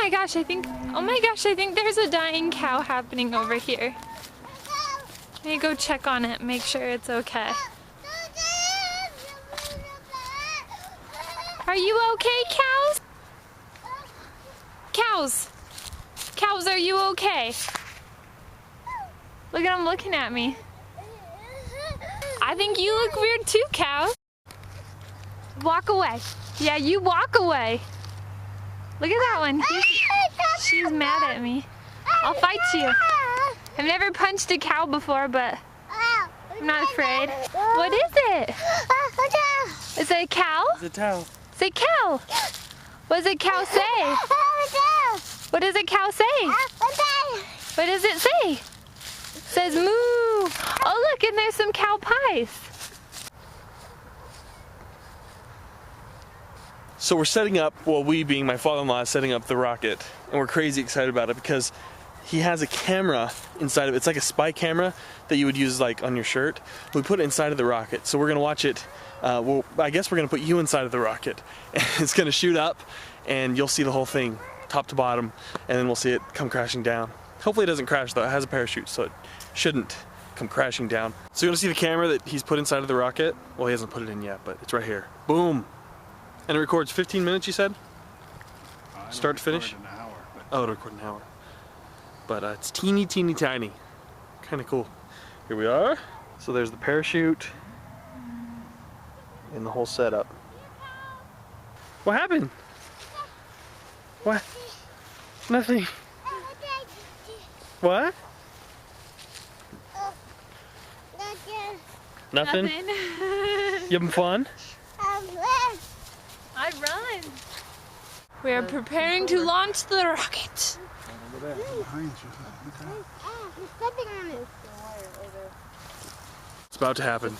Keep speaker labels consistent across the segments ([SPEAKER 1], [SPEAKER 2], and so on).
[SPEAKER 1] my gosh, I think there's a dying cow happening over here. Let me go check on it, make sure it's okay. Are you okay, cows? Cows! Cows, are you okay? Look at them looking at me. I think you look weird too, cow. Walk away. Yeah, you walk away. Look at that one. She's mad at me. I'll fight you. I've never punched a cow before, but I'm not afraid. What is it? Is it a cow?
[SPEAKER 2] It's a cow.
[SPEAKER 1] It's a cow. What does a cow say? What does a cow say? What does it say? It says moo. Oh look, and there's some cow pies.
[SPEAKER 2] So we're setting up, well, we being my father-in-law is setting up the rocket, and we're crazy excited about it because he has a camera inside of it. It's like a spy camera that you would use like on your shirt. We put it inside of the rocket, so we're gonna watch it. Well, I guess we're gonna put you inside of the rocket. It's gonna shoot up, and you'll see the whole thing, top to bottom, and then we'll see it come crashing down. Hopefully it doesn't crash though. It has a parachute, so it shouldn't come crashing down. So you're gonna see the camera that he's put inside of the rocket. Well, he hasn't put it in yet, but it's right here. Boom. And it records 15 minutes, you said? Start to finish?
[SPEAKER 3] An hour,
[SPEAKER 2] oh, it'll record an hour. But it's teeny, teeny, tiny. Kind of cool. Here we are. So there's the parachute and the whole setup. What happened? What? Nothing. What? Nothing? You having fun?
[SPEAKER 1] I run. We are preparing to launch the rocket.
[SPEAKER 3] Over there, behind you.
[SPEAKER 2] It's about to happen.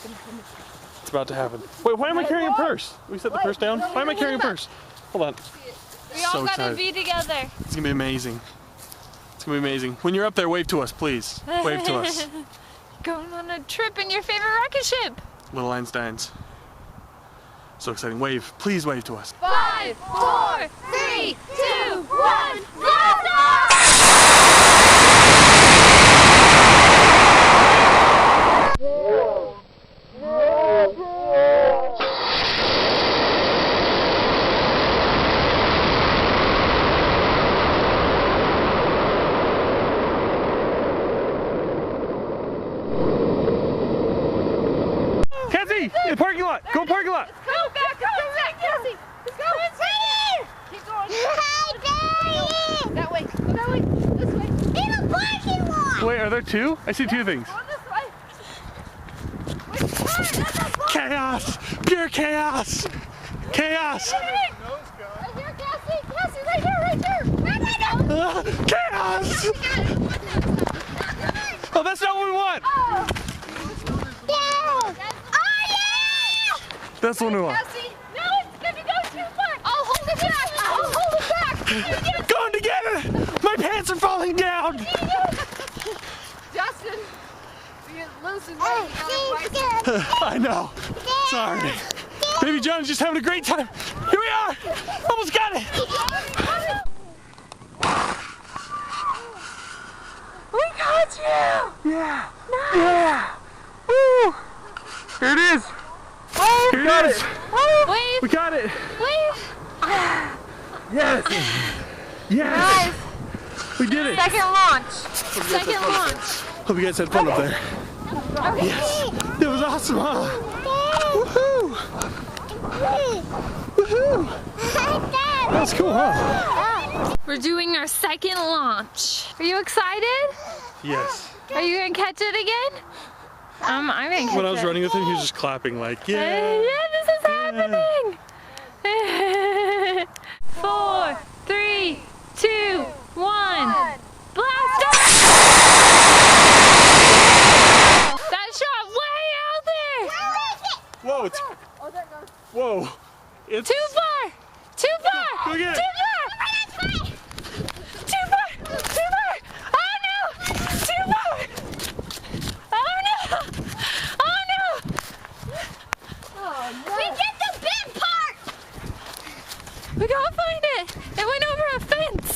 [SPEAKER 2] It's about to happen. Wait, why am I carrying a purse? We set the purse down? Why am I carrying a purse? Hold on.
[SPEAKER 1] We all gotta be together.
[SPEAKER 2] It's gonna be amazing. It's gonna be amazing. When you're up there, wave to us, please. Wave to us.
[SPEAKER 1] Going on a trip in your favorite rocket ship.
[SPEAKER 2] Little Einsteins. So exciting. Wave. Please wave to us.
[SPEAKER 1] 5, 4, 3, 2, 1, blast off!
[SPEAKER 2] Cassie, in the parking lot. Go parking lot.
[SPEAKER 1] Go back, Cassie. Let's go. Keep going. That way. Go that way. This way.
[SPEAKER 4] In the parking lot.
[SPEAKER 2] Wait, are there two? I see two things.
[SPEAKER 1] Go this way.
[SPEAKER 2] Chaos! Pure chaos! Chaos!
[SPEAKER 1] Right here, Cassie. Cassie, right here.
[SPEAKER 2] Chaos! Oh, that's not what we want! That's the one we want.
[SPEAKER 1] Cassie, no, it's gonna go too far. I'll hold it back. I'll hold it back.
[SPEAKER 2] Going together! My pants are falling down!
[SPEAKER 1] Justin, we get loose and
[SPEAKER 2] I know. Sorry. Baby John's just having a great time. Here we are! Almost got it!
[SPEAKER 1] We got you!
[SPEAKER 2] Yeah!
[SPEAKER 1] Nice.
[SPEAKER 2] Yeah! Woo! Here it is!
[SPEAKER 1] Wave!
[SPEAKER 2] Here it is!
[SPEAKER 1] Wave!
[SPEAKER 2] We got it!
[SPEAKER 1] Wave!
[SPEAKER 2] Yes! Yes!
[SPEAKER 1] Nice!
[SPEAKER 2] We did it!
[SPEAKER 1] Second launch! Second launch!
[SPEAKER 2] Hope you guys had fun up there.
[SPEAKER 1] Okay.
[SPEAKER 2] Yes! It was awesome, huh? Woohoo! Woohoo! That was cool, huh?
[SPEAKER 1] We're doing our second launch. Are you excited?
[SPEAKER 2] Yes.
[SPEAKER 1] Are you gonna catch it again? I'm gonna catch it.
[SPEAKER 2] When I was running with him, he was just clapping like, yeah!
[SPEAKER 1] Yeah, this is happening! 4, 3, 2, 1. Blast off! That shot way out there!
[SPEAKER 2] Whoa! It's, whoa! It's
[SPEAKER 1] Too far! Too far!
[SPEAKER 2] Go get it.
[SPEAKER 1] Too far! Too far! Too far! Oh no! Too far! Oh no! Oh no!
[SPEAKER 4] We get the big part.
[SPEAKER 1] We gotta find it! It went over a fence!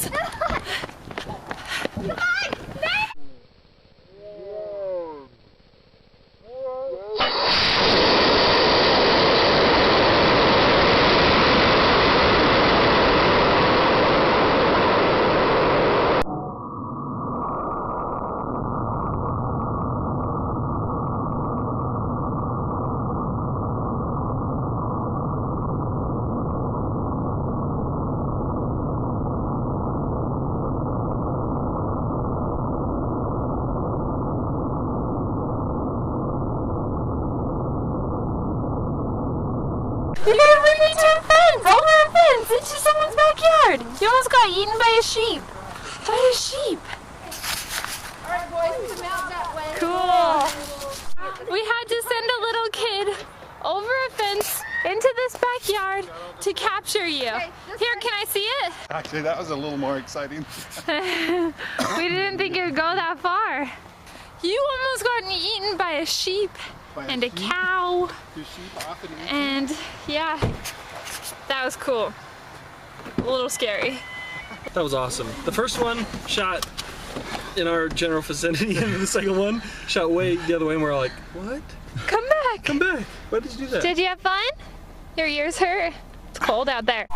[SPEAKER 1] You gotta run into a fence, over a fence, into someone's backyard. You almost got eaten by a sheep. By a sheep.
[SPEAKER 5] Alright boys, come out that way.
[SPEAKER 1] Cool. We had to send a little kid over a fence into this backyard to capture you. Here, can I see it?
[SPEAKER 3] Actually, that was a little more exciting.
[SPEAKER 1] We didn't think it would go that far. You almost got eaten by a sheep and a cow.
[SPEAKER 3] Your sheep often eat.
[SPEAKER 1] And yeah, that was cool. A little scary.
[SPEAKER 2] That was awesome. The first one shot in our general vicinity, and the second one shot way the other way, and we're all like, what?
[SPEAKER 1] Come back.
[SPEAKER 2] Come back. Why did you do that?
[SPEAKER 1] Did you have fun? Your ears hurt? It's cold out there.